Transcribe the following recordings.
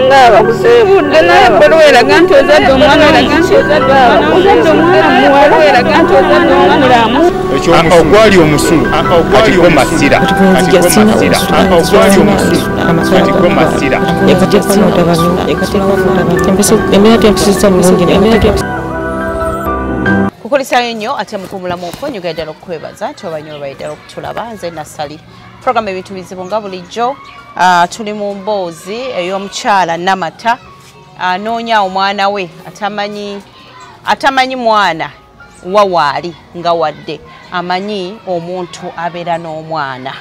ngaba kusebudde naye balweraga nti ozadde omwana muwalweraga nti ozadde omulamu ogwali omusulu katigwo masira kukulisayo nnyo ate mukumulamu okwo nyuga ddala okukwebaza nti obanyo baidala okutulaba nze Nasali program ebintu bizibu nga bulijjo tuli mu mboozi ey'omukyala Namata anoonya omwana we atamanyi mwana wawaali nga wadde amanyi omuntu abeera n'omwana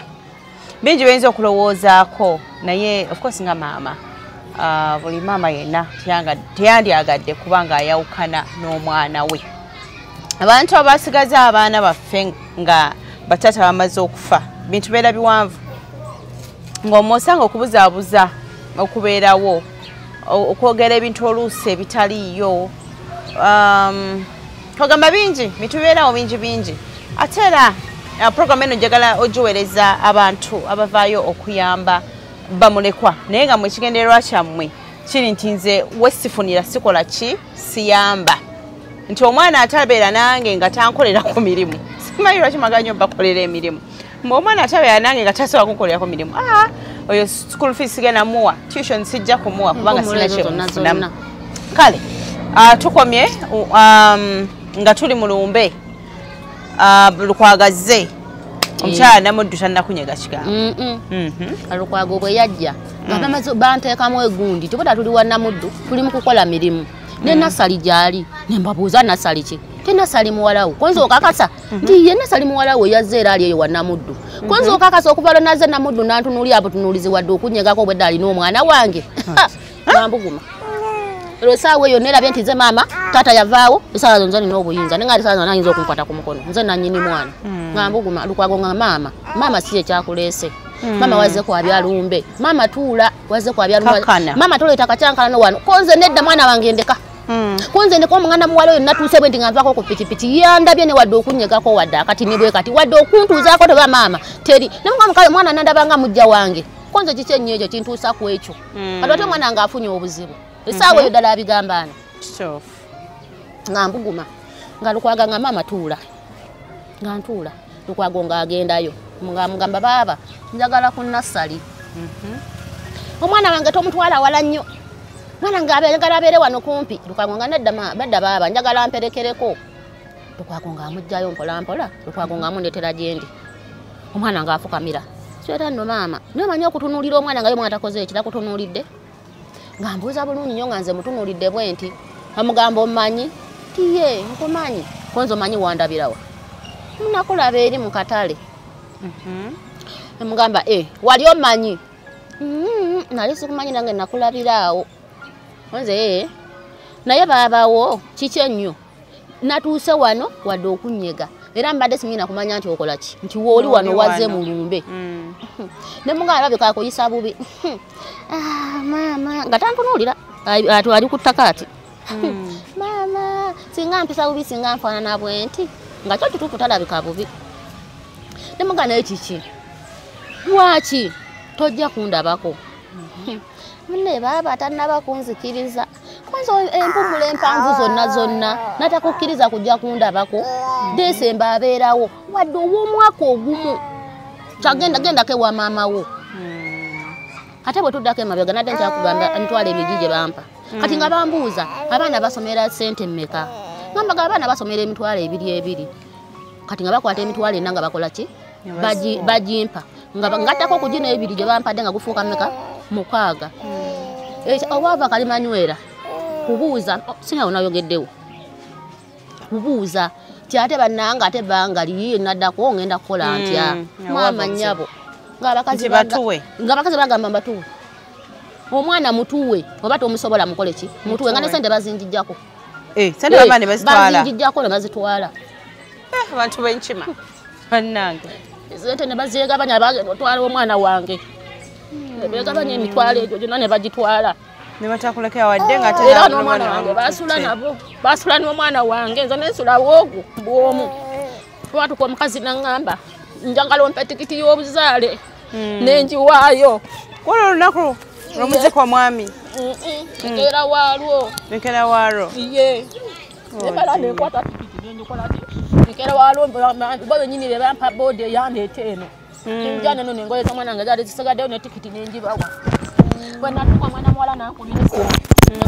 bingi bayinza okulowoozaako naye of course nga maama buli maama yenna teyandyagadde kuba nga ayawukana n'omwana we abantu abasigaza abaana baffe nga batata bamaze okufa bintu beera biwanvu ng'omwosanga okubuzaabuza okubeerawo okwogera ebintu oluusi ebitaliiyo ogamba bingi bitubeerawo bingi ate era program eno njagala ogiweereza abantu abavaayo okuyamba bamulekwa naye nga mwekigendererwa kyammwe kiri nti nze wesifunira sikola ki siyamba nti omwana atabeera nange nga tankolera ku mirimu simanyi lwaki maganya bakolera emirimu mbe omwana atabeera nange nga tasobola kunkolera ku mirimu oyo school fees sigenda muwa tuition sijja kumuwa kubanga sina kyemufunamu kale tukomye nga tuli mu lumbe lukwagazze omukyala Namuddu tannakunyega kigambo alukwago bwe yajja nga banteekamu egundi tubota tuli wa Namuddu tuli mu kukola mirimu ne Nasali gyali ne mbabuuza Nasali ki te Nasali muwalawo konzo okakasa nti ye Nasali muwalawo yazze era ali eyo wa Namuddu konzo okakasa okuva naze Namuddu nantunuuli abo tunuulizi wadde okunyegako bwe dali n'omwana wange bambuguma ero saawe yo nerabye nti nze maama tata yavaawo esaawa zo nze nina obuyinza nenga ati saawa nayinza okunkwata ku mukono nze nanyini mwana ngambuguma lukwago nga maama si ekyakuleese mama wazze kwabya lumbe mama tuula wazze kwabya lumbe mama toleeta kacyankalano wano konze nedda mwana wange ndeka konze ndeka omwana muwala oyo natuuse bwe nti nga nvaako ku pikipiki yandabye ne wadde okunyegako wadde akati ne bwe kati wadde okuntuuzaako teba maama teri nemukale mwana nandabanga mujja wange konze kiki ennyo ekyo kintuusa ku ekyo kati ate omwana nga afunye obuzibu esaawa eyo ddala abigambaana nga mbuguma nga lukwaga nga maama tuula nga ntuula lukwago nga agendayo nga mugamba baaba njagala ku Nasali omwana wange tomutwala wala nnyo mwana nga njagala abeere wano kumpi lukwago nga nedda baaba njagala mperekereko lukwago nga amugjayo mpolampola lukwago nga amundeetera gyendi omwana nga afukamira kyera nno maama nomanyi okutunuulira omwana nga ye mwana takoze ekira kutunuulidde nga mbuuza bulungi nnyo nga nze mutunuulidde bwe nti amugamba omanyi tiye nkumanyi konzo manyi wandabirawa munakulaba eri mu katale emugamba wali omanyi nali sikumanyi nange nakulabiraawo nze naye baabawo kiki ennyo natuuse wano wadde okunyega era mbadde simanyina kumanya nti okola ki nti wooli wano wazze mu lumbe ne mugamba alabika akuyisa bubi maama nga tantunuulira ali ku ttaka ati maama singa mpisa bubi singa nfaanana bwe nti nga kyo kituufu talabika bubi ne mugamba naye kiki lwaki tojja kundabako munne baaba tannaba kunzikiriza kwanza empumula empanvu zonna natakukkiriza kujja kundabako Desemba abeerawo wadde ow'omwaka ogumu kyagendako ewa maama wo ate bwe tuddako emabega nadde nkyakugamba ntwala emigi gye bampa kati nga bambuuza abaana basomera ssente mmeka ngambaga abaana basomera emitwalo ebiri kati nga bakwata emitwalo ena nga bakola ki bagimpa nga ngattako ku gino ebiri gye bampadde nga gufuuka mmeka 6 owaava kalimanywera kubuuza singa onayogeddewo kubuuza ti ate bannanga ate banga liye naddako ngenda kukola ntya maama nnyabo ng'abakazi bagamba mbatuwe omwana mutuwe oba tomusobola mukole ki mutuwe nga ne sente bazinjijjako bazinjijjako ne bazitwala abantu b'enkima bannange sente ne bazegabanya batwala omwana wange begabanya emitwalo egyo gyonna ne bagitwala ne batakulekera wadde nga era n'omwana wange basula nabo basula n'omwana wange nze nensula woogu bwomu watuka omukazi naŋŋamba njagala ompe tikiti y'obuzaale nenjiwaayo olwo olunaku Romuze kwa mwami. Nkera walwo. Nkera waro. Iye. Nebala nekwata tikiti nendokola ti. Nkera walwo bado nyini le bampa bode yande teno. Njana no nengoye za mwana ngazali sisagadde ne tikiti nenjibawa. Bwana tukwa mwana mwala na nkulisa.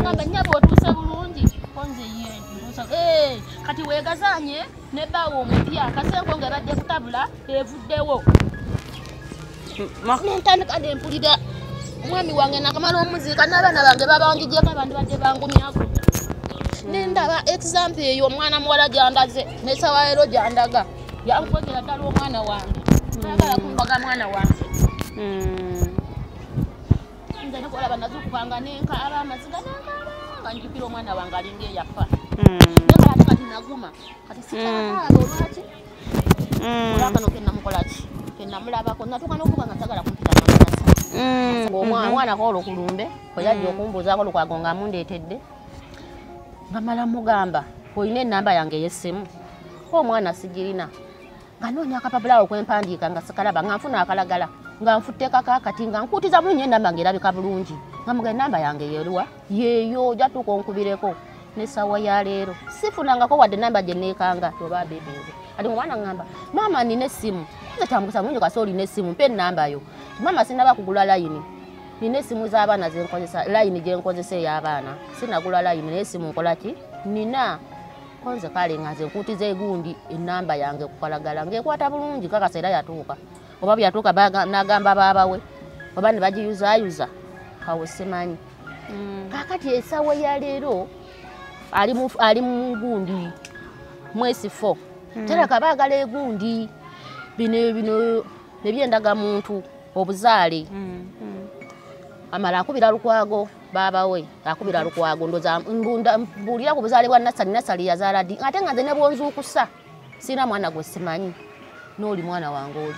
Ngamba nyabo otuse bulungi. Konze ye. Kati wegazanye ne bawo omupya kasengo nga badde kutabula evuddewo. Ntandika de mpulira mwami wange nakamala omuzika n'abaana bange babanjijeko abandi badde bangumyako. Nendaba example eyo omwana muwala gyandaze n'essawa leero gyandaga yankwegera ddala omwana wange ayagala kumbaga mwana wange. Nze nekolaba nazukubanga nenkaaba amaziga nenkaaba njukira omwana wange alinga eyafa. Nekala kati naguma kati sikaaalo lwaki olwakano kennamukolaki kennamulabako natuka n'okuba nga sagala kumpita mwana omwana ko olukulumbe oyajja okumbuuzaako Lukwago nga amundeetedde nga mala mugamba olina ennamba yange ey'essimu omwana sigirina nga noonya akapapula okwempandiika nga sikalaba nga nfuna akalagala nga nfutte kakakati nga nkuutiza bulungi ennamba ng'erabika bulungi nga muga ennamba yange yeruwa yeeyo ojja tuuka onkubireko n'essaawa ya leero sifunangako wadde ennamba gye neekanga oba bebenze ati omwana ngamba maama nina essimu nze tambusa mulungi kasi olina essimu mpa ennamba yo maama sinaba kugula layini nina essimu z'abaana zenkozesa layini gye nkozesa ey'abaana sinagula layini naye essimu nkolaki nina konze kale nga nze nkuutiza egundi ennamba yange kukalagala ng'ekwata bulungi kakasa era yatuuka oba byatuuka n'agamba baabawe oba ne bagiyuzaayuza awo simanyi kakati essaawa ya leero ali mu gundi mwezi 4 tereka baagala egundi bino nebyendaga muntu obuzaale amala akubira Lukwago baabawe akubira Lukwago ndoza mbulira ku buzaale bwa Nasali yazaala ddi ate nga nze ne bwonzuukusa sina mwana gwe simanyi n'oli mwana wange oli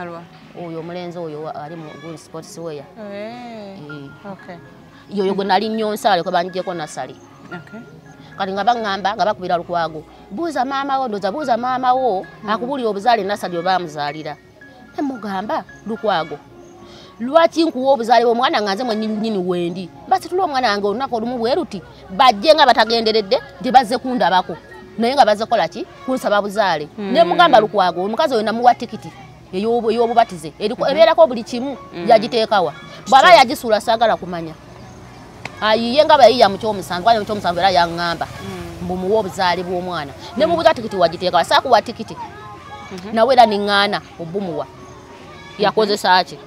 alwa oyo omulenzi oyo ali mu Good Sports Wear okay yoyo gwe nali nnyonsaale kwe banjeko Nasali. Okay. Kati nga bangamba nga bakubira Lukwago buuza maama wo ndoza buuza maama wo akubulira obuzaale Nasali oba amuzaalira emugamba Lukwago lwaki nkuwa obuzaale bw'omwana nga nze mwe nnyini wendi basi tula omwana wange olunaku olumu bwe ruti bajje nga batagenderedde tebazze kundabako naye nga bazze kola ki kunsaba buzaale ne mugamba Lukwago omukazi oyo namuwa tikiti ey'obubatize ebeerako buli kimu yagiteekawa bw'aba yagisuula saagala kumanya ayiye nga bayiya mu kyomusanvu kwali mu kyomusanvu era yaŋŋamba mbumuwa obuzaale bw'omwana ne mubuza tikiti wagiteekawa saakuwa tikiti nawe era neŋŋaana obumuwa yakozesa ki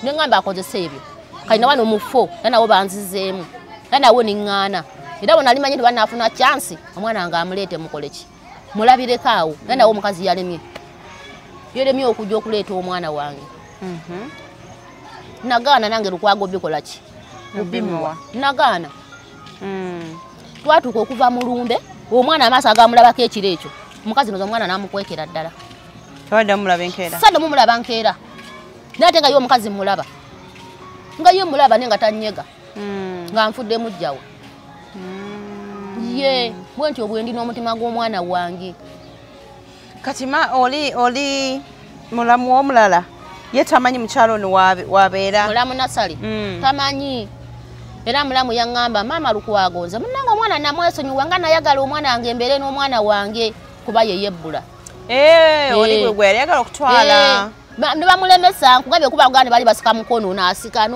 neŋŋamba akozesa ebyo kali nawa nomufo era nawo banzizeemu era nawo neŋŋaana era bwe nali manyi tebanaafuna chansi omwana nga amuleete mukole ki mulabireko awo era nawo omukazi yeremye okujja okuleeta omwana wange nagaana nange Lukwago bikola ki Obimuwa. Nagaana. Twatuuka okuva mu lumbe omwana amaaso agamulabako ekiro ekyo omukazi noza omwana n'amukwekera ddala tawadde mumulaba enkeera sadde mumulaba nkeera naye ate nga ye omukazi mulaba nga ye mulaba naye nga tannyega nga nfudde mujjawe ye bwe nti obwendi n'omutima gw'omwana wange kati oli mulamu omulala ye tamanyi mukyalo ono wabeera mulamu Nasali tamanyi era mulamu yaŋŋamba maama Lukwago nze munnange omwana namwesonyiwa nga nayagala omwana wange embeere n'omwana wange kuba ye yebbula oli gwe yali yagala okutwala ne bamulemesa nkugambye kuba gandi bali basika mukono n'asika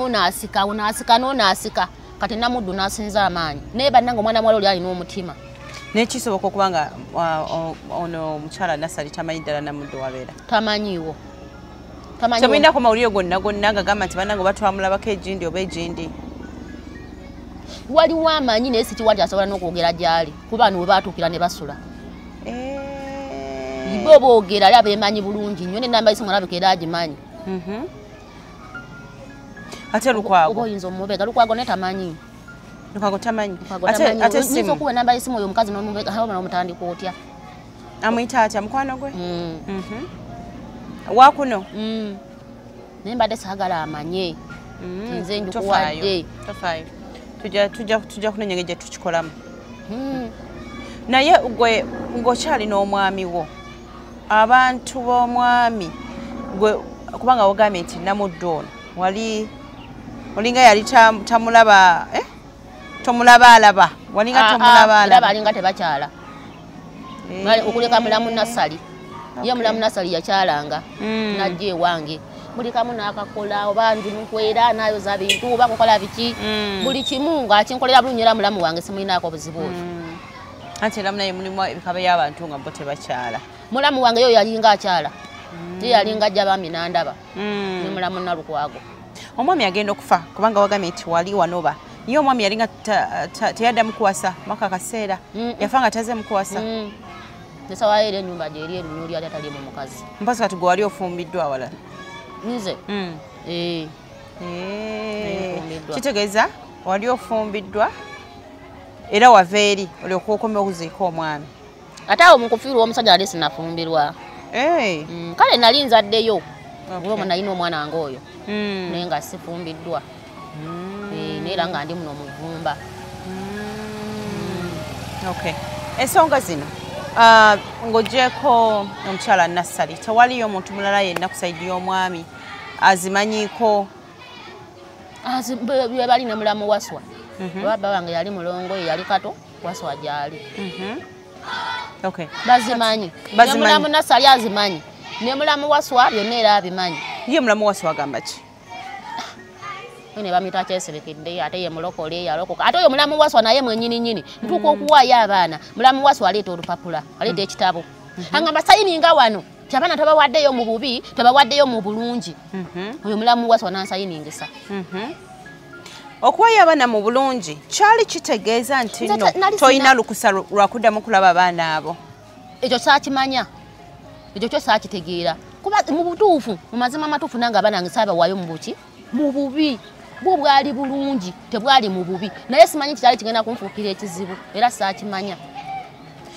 kati namuddu n'asinza amaanyi naye bannange omwana mwala oli alina omutima nekisoboka okuba nga ono omukyala Nasali tamanyi ddala namuddu wabeera tamanyiwo temuyinako mawulire gonna gagamba nti bannange batwamulabako egindi oba egindi waliwo amanyi naye sikiwali asobola n'okwogera gyali kuba bano we batuukira ne basula bo boogera ali abeemanyi bulungi nnyo n'ennamba y'essimu alabika era agimanyi ate Lukwago oba oyinza omubega Lukwago ne tamanyi Lukwago tamanyi ate essimu okuwa ennamba y'essimu oyo omukazi n'omutandika otya amuyita atya mukwano gwe wakuno naye mbadde saagala amanye nze njukuwadde tujja kunenya gye tukikolamu naye gwe ng'okyali n'omwami wo abantu b'omwami gwe kubanga wagambye nti namuddu ono wali olinga yali tamulaba tomulaba alaba walinga tomulaba alaba alinga tebakyala okuleka mulamu Nasali ye mulamu Nasali yakyalanga najja ewange buli kamu n'akakola oba nkwera nayoza bintu oba kukola biki buli kimu ng'akinkolera bulungi era mulamu wange simulinaako obuzibu obwo anti era munaye mulimu ebikaba y'abantu nga bo tebakyala mulamu wange yo yalinga akyala ye yalinga ajja bambi nandaba ne mulamu Nalukwago omwami agenda okufa kubanga wagambye nti wali wanoba ye omwami yalinga teyaddamu kuwasa mwaka kaseera yafa nga taze mukuwasa nesawa era ennyumba gyeri erunyoli ali atali mu mukazi mpasa kati gwe wali ofumbiddwa awalala nze kitegeeza wali ofumbiddwa era wava eri olyokuba okome okuziika omwami ate awo mukufiirwa omusajja ali sinafumbirwa kale nali nzaddeyo oba nalina omwana wange oyo naye nga sifumbiddwa neera nga ndi muno muvumba ensonga zino ng'oggyeko omukyala Nasali tewaliyo omuntu mulala yenna ku saidi y'omwami azimanyiiko bali ne mulamu Waswa baba wange yali mulongo yali kato Waswa gyali bazimanyi ne mulamu Nasali azimanyi ne mulamu Waswa byonna era abimanyi ye mulamu Waswa agamba ki ne bamita kyeserekedde ate ye mulokole yalokoka ate oyo mulamu Waswa naye mwennyini ntuuka okuwaayo abaana mulamu Waswa aleeta olupapula aleeta ekitabo angamba sayininga wano abaana tabawaddeyo mu bubi tabawaddeyo mu bulungi oyo mulamu Waswa nansayiningisa okuwaayo abaana mu bulungi kyali kitegeeza nti nno tolina lukusa lwakuddamu kulaba abaana abo ekyo saakimanya ekyo kyo saakitegeera kuba mu butuufu mu mazima amatuufu nange abaana nange saabawaayo mu buki mu bubi bwo bwali bulungi tebwali mu bubi naye simanyi kyali kigenda kunfuukira ekizibu era saakimanya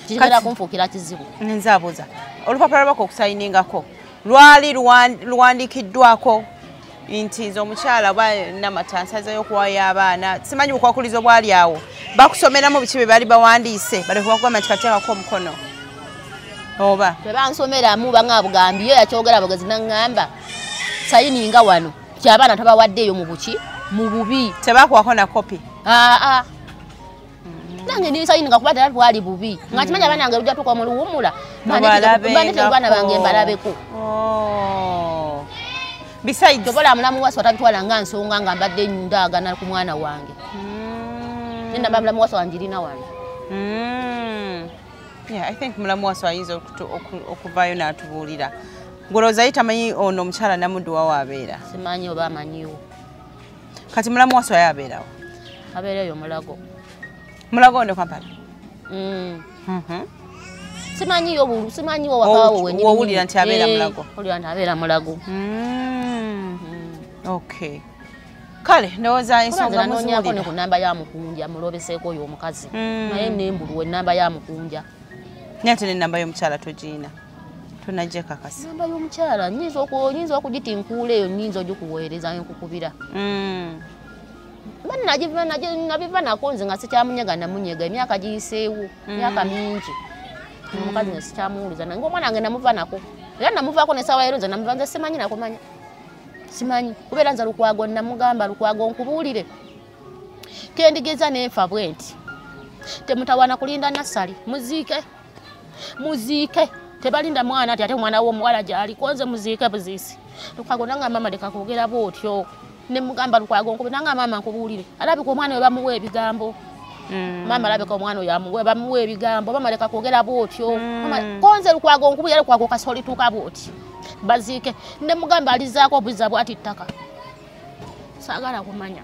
kigenda kunfuukira kizibu nenzaabuuza olupapula lwako okusayiningako lwali luwandiikiddwako nti nze omukyala oba Namata nsazeeyo okuwaayo abaana simanyi bukwakulizo bwali awo bakusomeramu biki bye baali bawandiise baleka bakugamba nti kateekako omukono oba tebansomeramu banga bugambi yo yakyogera bugezi naŋŋamba sayininga wano abaana tabawaddeeyo mu buki mu bubi tebakuwako na kopi nange nisayininga kuba tera twali bubi nga kimanya abaana nange lujja tuka mu luwumula bandetera abaana bange mbalabeko besides tobola mulamu Waswa tabitwala nga nsonga nga mbadde ndaagana ku mwana wange nenda mulamu Waswa wanjirina wange I think mulamu Waswa ayinza okuvaayo n'atubuulira ngolooza tamanyi ono omukyala Namuddu wawe abeera simanyi oba amanyiwo kati mulamu Waswa yabeerawo abeerayo mulago ndo Kampala simanyiwo wakawo wenyini wowulira nti abeera mulago owulira nti abeera mulago okay kale ndowooza ensonga muziwulira ne ku nnamba ya Mukunja mulobeseeko oyo omukazi naye nembuluwa ennamba ya Mukunja naye ate n'ennamba y'omukyala togiina tonajja kakasa nnamba y'omukyala nyinza okugitinkuula eyo nyinza ogikuweereza nkukubira nabiva nako nze nga sikyamunyega namunyega emyaka giyiseewo myaka mingi omukazi nga sikyamuwuliza nange omwana wange namuva nako era namuvaako nesawa leero nze namuva nze simanyi nakumanya simanyi kubeera nze Lukwago namugamba Lukwago nkubuulire kendigeza nenfa bwe nti temutawana kulinda Nasali muziike tebalinda mwana ati ate omwana w'omuwala gy'aliko nze muziike buziisi Lukwago nanga mama leka kwogera bw'otyo ne mugamba Lukwago nkubi nanga mama nkubuulire alabika omwana we bamuwa ebigambo mama alabika omwana oyo bamuwa ebigambo mama leka kwogera bw'otyo konze Lukwago nkubi era Lukwago kasoli tuuka bw'oti baziike ne mugamba alizaako obuziza bw'ati ttaka saagala kumanya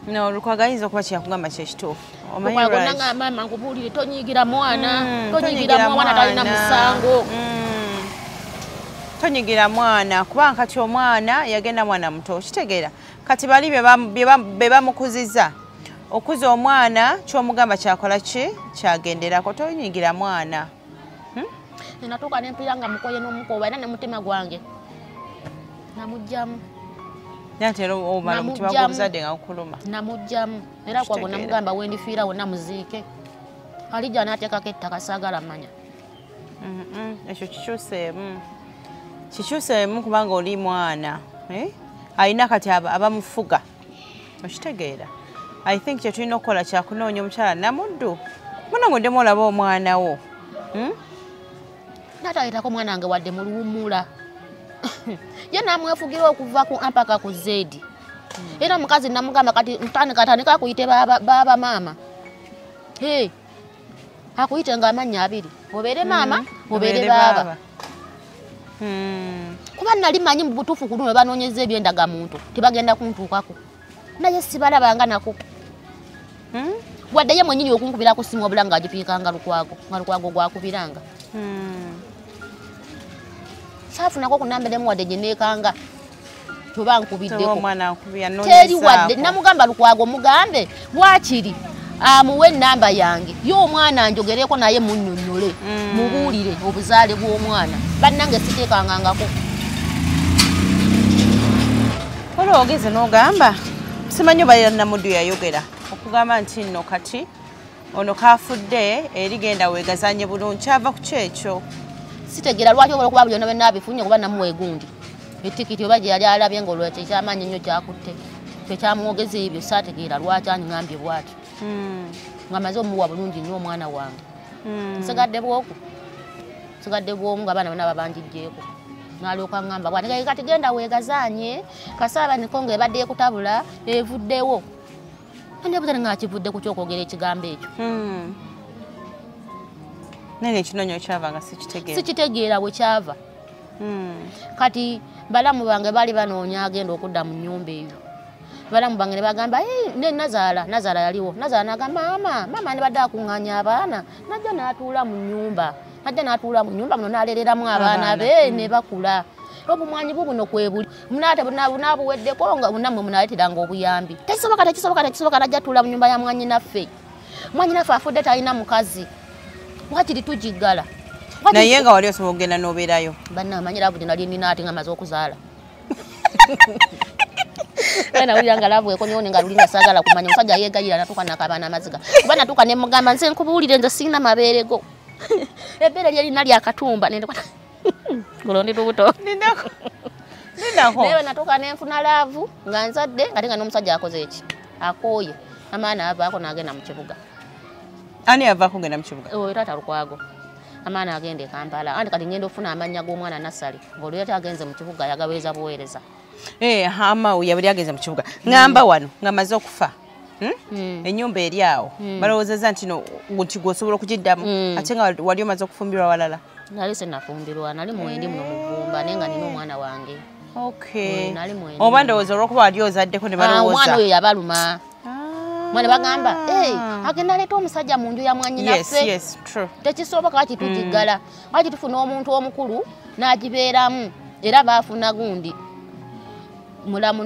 no Lukwago ayinza okuba kyeyakugamba kyekituufu Lukwago nanga mama nkubuulire tonyigira mwana talina musango tonyigira mwana kubanga kati omwana yagenda mwana muto kitegeera kati bali be bamukuziza okuza omwana kyomugamba kyakola ki kyagenderako tonyigira mwana natuuka nempira nga mukoye n'omukoba era ne mutima gwange namugjamu natera omala omutima gw'omuzadde nga gukuluma namugjamu era Lukwago namugamba wendifiira wonna muziike alijja n'ateekako ettaka saagala manya ekyo kikyuseemu kubanga oli mwana alina kati abamufuga okitegeera I think kyetulina okukola kyakunoonya omukyala Namuddu muno ng'oddemu olaba omwana wo natayitako mwana wange wadde mu luwummula ye namwefugira okuva ku ampaka ku Zedi era mukazi namugamba kati mtandika akuyite baba maama akuyite ng'amannya abiri obeere maama obeere baba kuba nali manyi mu butuufu ku luno banoonyeza ebyendagamuntu tebagenda kuntuukako naye sibalabanga nako wadde ye mwennyini okunkubira ku simu wabula ng'agipiikanga lukwago gwakubiranga saafunako kunamberemu wadde gye neekanga toba nkubiddeko teri wadde namugamba lukwago mugambe waakiri amuwe ennamba yange y'omwana njogereko naye munnyonnyole mubuulire obuzaale bw'omwana bannange siteekangangako ola ogeze n'ogamba simanyi oba Namuddu yayogera okugamba nti nno kati ono kaafudde erigenda weegazanye bulungi kyava ku kyekyo sitegera lwaki okuba buli ono bwe naabifunye kuba namuwa gundi etikiti oba gye yali alabye ng'olwo kyekyamaanyi nnyo kyakutte kyekyamwogeza ebyo saategeera lwaki anyiŋambye bw'ati nga maze omuwa bulungi nnyo omwana wange nsigadde bwomu nga abaana bonna babanjijjeeko n'alyoka ŋŋamba bwati kati genda weegazaanye kasaaba niko ng'ebadde ekutabula evuddewo andebuza ng'akivudde ku kyokwogera ekigambo ekyo naye ekinonyo kyava nga sikitegeera bwe kyava kati balamu bange baali banoonya agenda okudda mu nnyumba eyo balamu bange ne bagamba ne Nazaala yaliwo Nazaala n'agamba maama ne badde akuŋŋaanya abaana najja n'atuula mu nnyumba muno n'alereramu abaana be ne bakula obumwanyi buno kwebuli munaate bunabuweddeko nga bunammwe munaleeteranga obuyambi tekisoboka najja tuula mu nnyumba ya mwanyinaffe afudde talina mukazi wakiri tujiggala naye nga wali osobola okugenda n'obeerayo bannamanyira buli nali nina ate nga maze okuzaala nawulira nga laabweko nyoni nga luli nasaagala kumanya omusajja yeegayira natuuka nakabaana amaziga kuba natuuka ne mugamba nze nkubuulire nze sirina mabeerego ebbeere lyerina lyakatumba gulondi lubuto naye natuuka nenfuna laavu nga nzadde ngate nga n'omusajja akoze eki akooye amaana avaako n'agenda mu kibuga ani yavaako ngenda mu kibuga taata Lukwago amaana agenda e Kampala anti kati ngenda ofuna amannya g'omwana Nassali ng'oluyata agenze mu kibuga yagaweereza buweereza amawu yabuli agenze mu kibuga ŋŋamba wano nga maze okufa ennyumba eri awo balowoozeza nti gwosobola okugiddamu ate nga wali omaze okufumbirwa walala nali senafumbirwa nali mwendi muno muvumba naye nga nina omwana wange oba ndowooza olwokuba wali ozaddeko ne balowooza omwana oyo yabaluma mwana bagamba agenda leeta omusajja mu nju ya mwanyinaffe tekisoboka kati tugiggala kati tufuna omuntu omukulu n'agibeeramu era baafuna gundi mulamu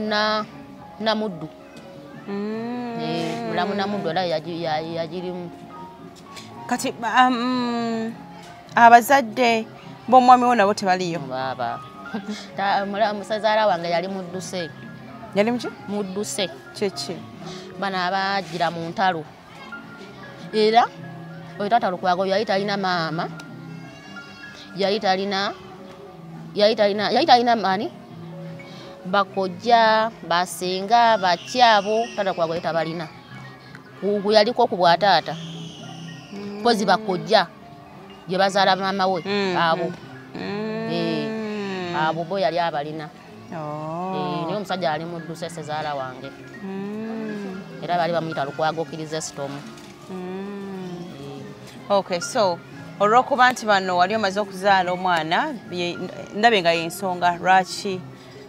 Namuddu mulamu Namuddu era yagirimu kati abazadde b'omwami wo nabo tebaliyo baba musazaala wange yali mudduse mudduse kyeki bano abagira mu ntalo era oyo taata Lukwago yali talina maama yali talina mani bakojja basenga bakyabo taata Lukwago yali tabalina gwe yaliko ku bwataata mpozi bakojja gye bazaala maama we abo bo yali abalina naye omusajja ali mudduse sezaala wange era bali bamuyita Lukwago Kirizesitomu okay so olw'okuba nti bano wali omaze okuzaala omwana ndabe nga yensonga lwaki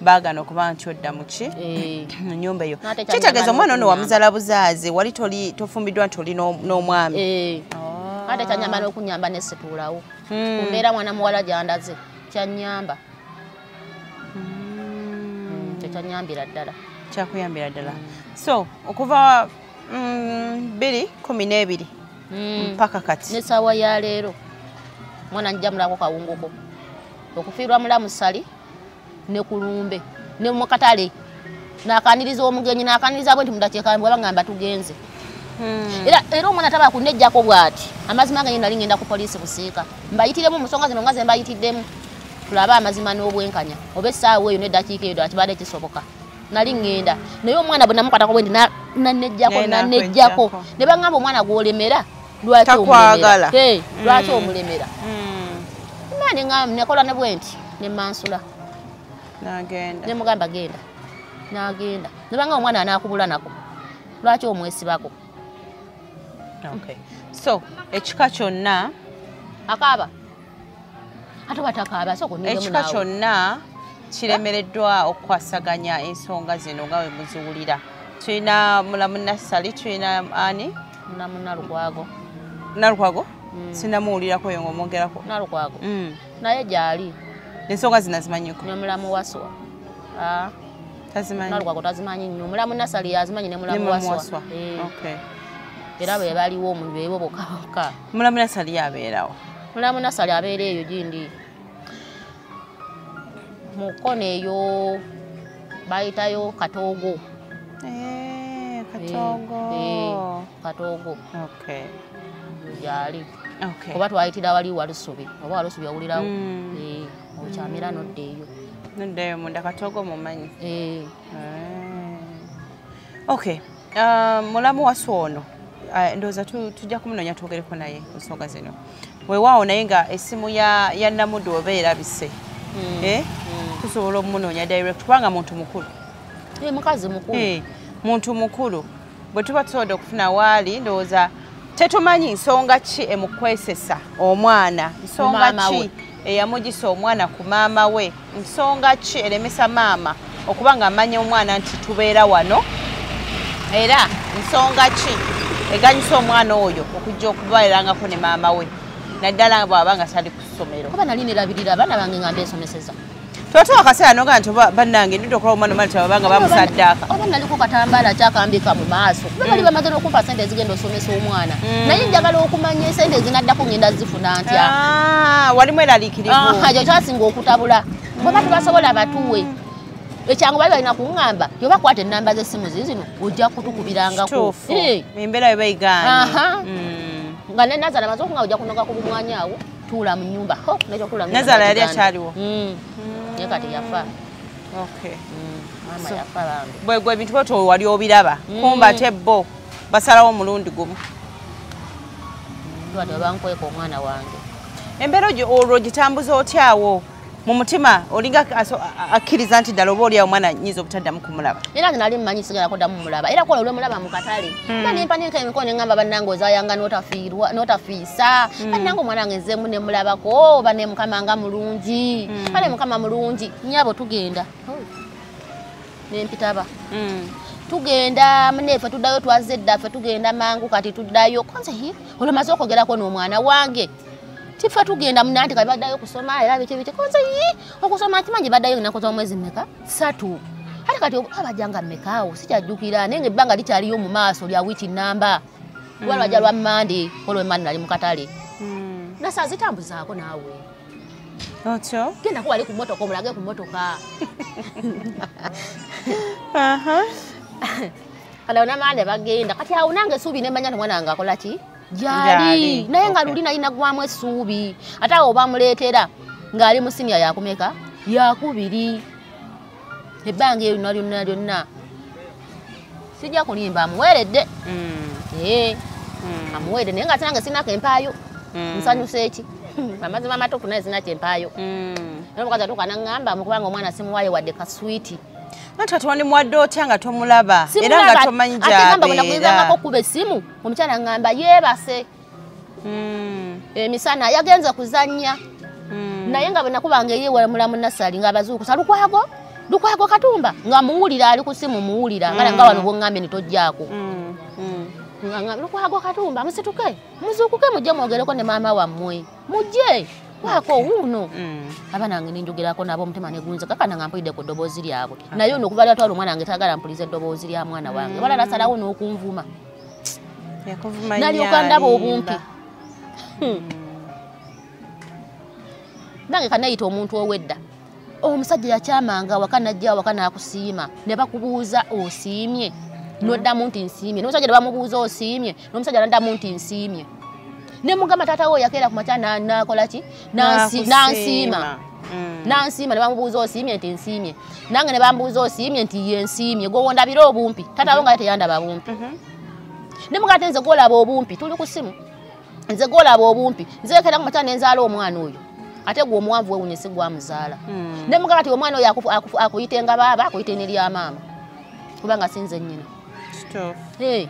baagana okuba nti odda muki mu nnyumba eyo kitegeeza omwana ono wamuzaala buzaazi wali tofumbiddwa nti oli n'omwami ate kyanyamba n'okunyamba nesituulawo kumbeera mwana muwala gyandaze kyanyamba tekyanyambira ddala kyakuyambira ddala so okuva 2012 mpaka kati n'essaawa ya leero mwana njamulako kawunguko okufiirwa mulamu Sali ne Kulumbe ne mu katale n'akaniriza omugenyi n'akaniriza bwe nti mudakiika bwe bagamba tugenze era omwana taba kunejjako bw'ati amazima gange nali ngenda ku poliisi Busiika mbayitiremu mu nsonga zino nga ze mbayitiddemu tulabe amazima n'obwenkanya oba essaawa eyo n'eddakiika eyo ddala kibadde kisoboka nali ngenda naye omwana bwe namukatako bwe ndi nanejjako ne bangamba omwana gwolemera lwaki omulemera lwaki omulemera nani ngam nekola ne bwenti ne mansula nagenda ne mugamba genda nagenda ne bangamba omwana anakubula nako lwaki omwesibako okay so ekika kyonna akaba ate batakaba soko nile ekika kyonna kiremereddwa okukwasaganya ensonga zino nga we muziwulira tulina mulamu Nassali tulina ani mulamu Nalukwago sinamuwulirako yo ng'omwogerako Nalukwago naye gyali ensonga zina zimanyiko ne mulamu Waswa tazimanyi Nalukwago tazimanyi nnyo mulamu Nassali yazimanyi ne mulamu Waswa okay era bwe baliwo mu beebo bokka mulamu Nassali yabeerawo mulamu Nassali abeera eyo gindi mukono eyo bayitayo Katoogo Katoogo okay gyali okay kuba twayitira wali Walusubi oba Walusubi awulirawo okyamira noddeeyo munda Katoogo mumanyi okay mulamu Waswa ono ndowooza tujja kumunoonya twogereko naye ku nsonga zino weewaawo naye nga essimu ya Namuddu oba erabise tusobola omunoonya direct kubanga muntu mukulu mukazi mukulu muntu mukulu bwe tuba tusobodde okufuna waali ndowooza tetumanyi nsonga ki emukwesesa omwana nsonga ki eyamugisa omwana ku maama we nsonga ki eremesa maama okuba nga amanya omwana nti tubeera wano era nsonga ki eganyisa omwana oyo okujja okubeerangako ne maama we naddala bw'aba nga tali ku ssomero kuba nali nerabirira abaana bange nga mbensomeseza tuwatuwa akaseera noga nti bannange ndidde okuba omwana omwana tababanga bamusaddaaka oba naliko katambaala kyakambika mu maaso kuba bali bamaze n'okumpa sente ezigenda osomesa omwana naye njagala okumanya esente ezinaddako ngenda zifuna ntya walimu eraliikirivu ekyo kyasinga okutabula bweba tebasobola batuwe ekyangu bali balina kuŋŋamba yobakwata ennamba z'essimu zizino ojja kutukubirangako embeera we bayigaanye nga ne Nazala amaze okuŋŋa ojja kunoga ku bumwanya awo tuula mu nnyumba Nazala yali akyaliwo naye kati yafa maama yafa bambi gwe ebintu bwetyo wali obiraba kumba ate bo basalawo omulundi gumu lwati webankweka omwana wange embeera olwo gitambuza otyawo mu mutima olinga akkiriza nti ddala oba oli awo omwana nyiza obutaddamu kumulaba era nze nali mmanyi sigala koddamu mulaba era kola olwemulaba mu katale mba nempaneka emikono eŋŋamba bannange ozayanga n'otafiisa bannange omwana wange nzeemu ne mulabako oba ne mukama nga mulungi bale mukama mulungi nnyabo tugenda nempitaba tugenda munefe tuddayo twazze edda ffe tugenda mangu kati tuddayo konze olwo maze okwogerako n'omwana wange tifa tugenda munanti kali baddayo kusoma era biki konze okusoma kimanyi baddayo ennaku z'omwezi mmeka 3 ate kati abajanga mmekaawo sikyajjukira naye ng'ebbanga likyaliyo mu maaso lya wiiki nnamba lwali bajja lwa mmande olwo emmandi nali mu katale nasa zitambuzaako naawe otyo gendako wali ku mmotoka omulage ku mmotoka kale onamande bagenda kati awo nange essuubi nemanya nti mwana wange akola ki gyali naye nga luli nalina gwamu essuubi ate awo bamuleetera ng'ali mu siniya yakumeka yakubiri ebbanga eyo lyonna sijja kulimba amuweeredde amuweeredde naye nga sinange sinako empaayo nsanyusa eki amazima amatuufu naye sinako empaayo naye omukazi atuuka naŋŋamba mukubanga omwana simuwaayo wadde kaswiti anti kati wandimwadde otya nga tomulaba era nga tomanyi gy'abeera okuba essimu omukyala ŋŋamba yeebase emisana yagenze kuzannya naye nga bwe nakubanga eyeewala mulamu Nassali ng'abazuukusa lukwago Katumba nga muwulira ali ku ssimu muwulira nga wano bw'oŋŋambye ne tojjaako lukwago Katumba musituke muzuukuke mujje mwogereko ne maama wammwe mujje wako wuuno abaana bange nenjogerako nabo omutima negunze kakana nga mpulidde ku ddoboozi lyabwe naye ono okuva lyatwala omwana wange tagala mpulize eddoboozi lya mwana wange wala nasalawo n'okunvuma nalyoka ndaba obumpi nange kanayita omuntu owedda omusajja yakyamanga waka najja waka n'akusiima ne bakubuuza osiimye n'oddamu nti nsiimye n'omusajja ne bamubuuza osiimye n'omusajja n'addamu nti nsiimye ne mugamba taata wo yakeera ku makya n'akola ki n'ansiima Nansiima ne bamubuuza osiimye nti nsiimye. Nange ne bamubuuza osiimye nti ye nsiimye. Gwe wondabira obumpi. Taata wo nga teyandaba bumpi. Ne mugate nze gwolaba obumpi tuli ku ssimu. Nze gwolaba obumpi. Nze kera kumata ne nzaala omwana oyo. Ate gwe omuwanvu wewunyise gwamuzaala. Ne mugala ati omwana oyo akuyitenga baaba akuyite n'erya maama. Kubanga sinze nnyina. Stop. Hey.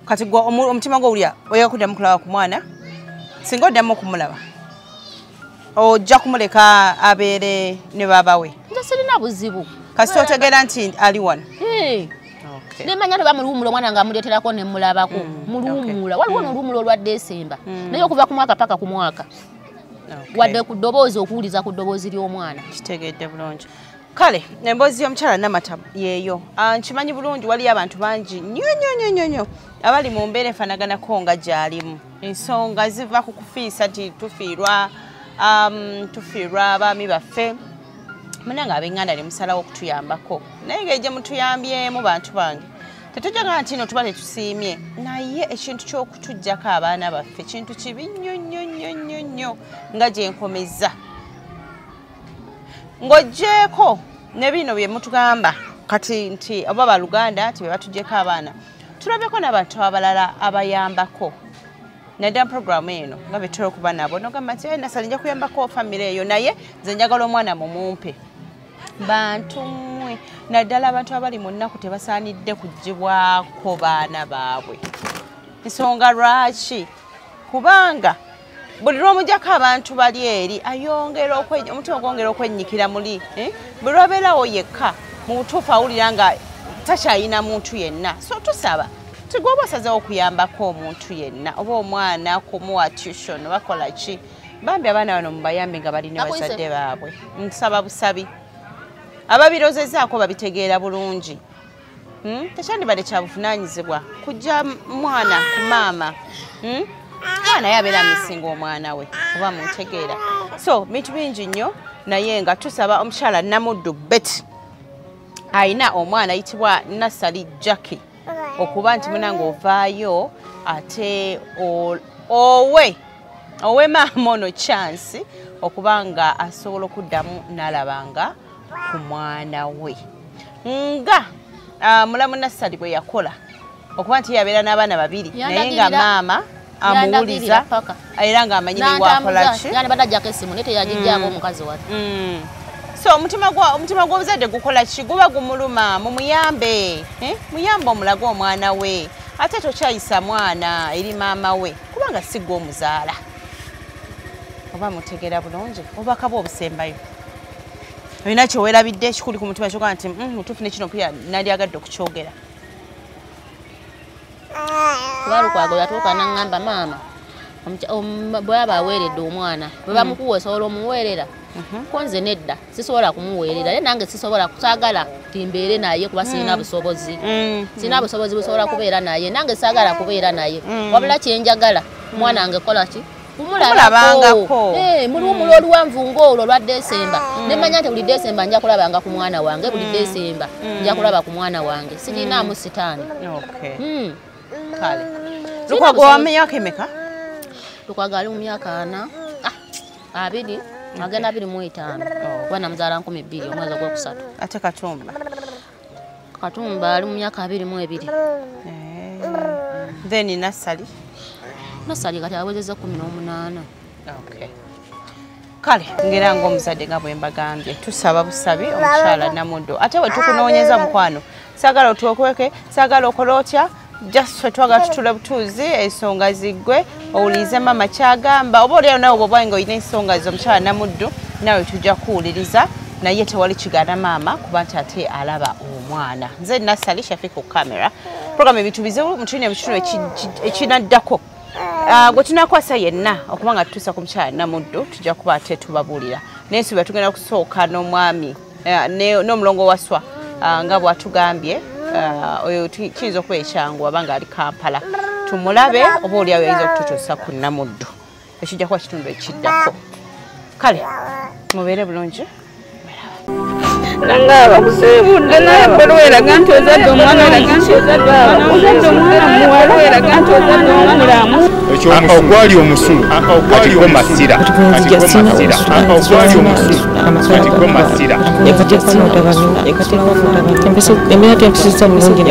Kati gwa omutima gwo ulya oyakuddamu kulaba ku mwana singa oddamu okumulaba ojja kumuleka abeere ne baba we. Nze sirina buzibu. Kasita otegeera nti ali wano. Okay. Nemanya tebamuluumula omwana nga amuleeterako ne mulabako. Muluumula. Waliwo n'oluumula olwa Desemba. Naye okuva ku mwaka paka ku mwaka. Wadde ku ddoboozi okuwuliza ku ddoboozi ly'omwana. Kitegedde bulungi. Kale, emboozi y'omukyala Namata yeeyo. Nkimanyi bulungi waliyo abantu bangi nnyo abali mu mbeera efanaganako nga gy'alimu. Ensonga ziva ku kufiisa nti tufiirwa abaami baffe. Munanga ab'enganda ne musalawo okutuyambako. Naye ng'egye mutuyambyemu bantu bange. Tetujjaga nti no tuba tetusiimye. Naye ekintu ky'okutuggyako abaana baffe kintu kibi nnyo nga gye nkomezza. Ng'oggyeko ne bino bye mutugamba kati nti oba baluganda nti be batugyeko abaana. Tulabeko n'abantu abalala abayambako. Naddala programu eno nga bwe tuli okuba nabo n'ogamba nti Nasali nja kuyambako famire eyo naye nze njagala omwana mumumpe. Bantu mmwe naddala abantu abali mu nnaku tebasaanidde kuggyibwako baana baabwe. Ensonga lwaki? Kubanga buli lw'omugyako abantu bali eri omutima gwongera okwennyikira muli. Buli lw'obeerawo yekka mu butuufu awulira nga takyayina muntu yenna. So tusaba nti gwoba osazeewo okuyambako omuntu yenna oba omwana kumuwa tuition bakola ki. Bambi abaana bano mubayambe nga bali ne bazadde baabwe. Nsaba busabi. Ababirozezaako babitegeera bulungi. Tekyandibadde kya buvunaanyizibwa kujja mwana ku maama. Mwana yabeera misinga omwana we oba muntegeera. So bintu bingi nnyo naye nga tusaba omukyala Namuddu Betty ayina omwana ayitibwa Nasali Jackie okuba nti munanga ovaayo ate owe maama ono chance okuba nga asobola okuddamu n'alabanga ku mwana we nga mulamu Nasali bwe yakola okuba nti yabeera n'abaana babiri naye nga maama amuwuliza era ng'amanyi ne wakola ki. Badajjako essimu naye teyagijjaako omukazi wati. So omutima gw'obuzadde gukola ki guba gumuluma mumuyambe. Muyambe omulage omwana we ate tokyayisa mwana eri maama we kubanga si gwe omuzaala. Oba mutegeera bulungi obubaka bwe obusembayo. Olina kyeweerabidde ekikuli ku mutima kyoga nti mutuufu ne kino pia nandyagadde okukyogera. Lwalukwago yatuuka n'aŋŋamba maama bw'aba aweeredde omwana bwe bamukuwa osobola omuweerera. Ko nze nedda sisobola kumuweerera naye nange saagala timbeere naye kuba sirina busobozi. Sirina busobozi busobola kubeera naye nange saagala kubeera naye. Wabula kyenjagala omwana wange kola ki? Kumulabangako. Mu luwummula oluwanvu ng'olwo lwa Desemba. Ne manya nti buli Desemba nja kulabanga ku mwana wange buli Desemba nja kulaba ku mwana wange. Sirinaamu sitaani. Kale. Lukwago wa myaka emeka? Lukwago ali mu myaka 4. 2 agenda 25. Bwana muzaala 12 omwezi ogwokusatu. Ate Katumba? Katumba ali mu myaka 22. Then Nasali? Nasali kati awezezza 18. Okay. Kale ngera ng'omuzadde nga bwe mbagambye tusaba busabi omukyala Namuddu ate we tukunoonyeza mukwano saagala otuokweke saagala okola otya just twagala tutula butuuzi ensonga ziggwe owulirize maama kyagamba oba olyayo nawe bw'oba nga olina ensonga z'omukyala Namuddu nawe tujja kuwuliriza naye tewali kigaana maama kuba nti ate alaba omwana. Nze Nasali Shafiq ku kamera program ebitubize mu tulina ebitundu ekinaddako gwe tunakwasa yenna okuba nga tutuusa ku mukyala Namuddu tujja kuba ate tubabuulira naye nsuubira tugenda kusooka n'omwami n'omulongo waswa nga bw'atugambye oyo kiyinza okuba ekyangu aba nga ali Kampala tumulabe oba oliawo yayinza okututuusa ku Namuddu ekijja kuba kitundu ekiddako. Kale mubeere bulungi. nangaba kusibudde naye ebbaluwa eraga nti ozadde omwana muwala eraga nti ozadde omwana ogwali omusulu kati gwe masira ogwali omusulu kati gwe masira embeera tempisizza bulungi